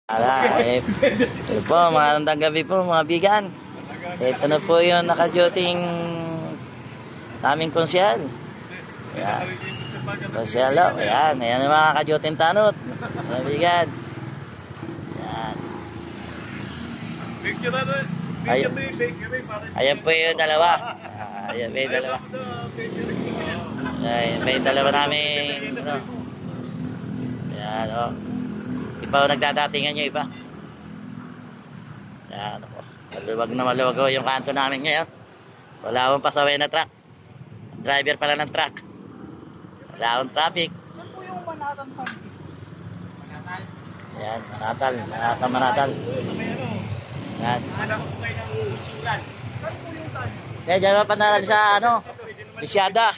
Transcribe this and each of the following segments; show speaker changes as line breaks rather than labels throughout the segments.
Ito po, magandang gabi po mga bigan. Ito na po yung naka-duting naming konsyal. Ayan. Konsyal o. Ayan. Ayan yung mga naka-duting tanot. Mga bigan. Ayan. Ayan po yung dalawa. Ayan po yung dalawa. Ayan po yung dalawa namin. Ayan o. Iba nagdadatingan nyo iba. Yan ako. Maluwag na maluwag o yung kanto namin ngayon. Wala akong pasaway na truck. Driver pala ng truck. Wala akong traffic.
Saan po yung Manhattan Park? Manatal?
Yan, Manatal. Yan.
Hanap ko kayo ng sulan. Saan po yung tan?
Kaya dyan pa na sa ano, Isyada.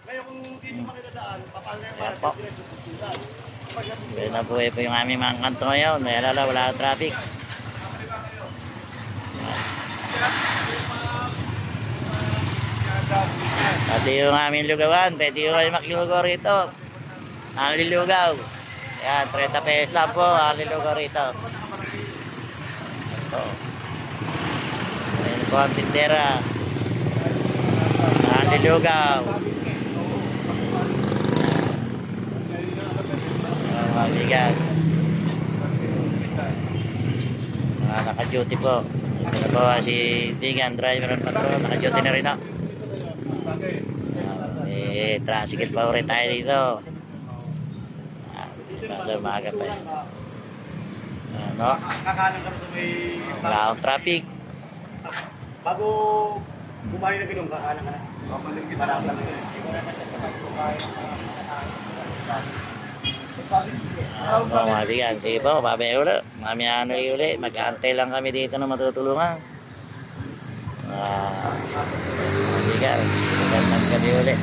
Ngayon kung dito makidadaan, papal na yung
Yan po. Kaya nabuhay po yung aming mga kanto ngayon. Wala akong traffic. Pati yung aming lugawan, pwede yung kayo makilugaw rito. Ang lilugaw. Yan, 30 pesos lang po ang lilugaw rito. Ito. Ayan po ang tindera. Ang lilugaw. Mga bigan. Mga naka-duty po. Ito na po si Bigan, driver and patrol. Naka-duty na rin o. Tricycle pa rin tayo dito. Pasal maaga pa yun. Ano?
Kakanan ka sa may...
Wala akong traffic.
Bago bumahay na ginong, kakanan ka na. Marami lang yun.
Mga bigan, sige po, babaya ulit. Mamaya ulit. Mag-aantay lang kami dito na matutulungan. Mga bigan, magandang gabi ulit.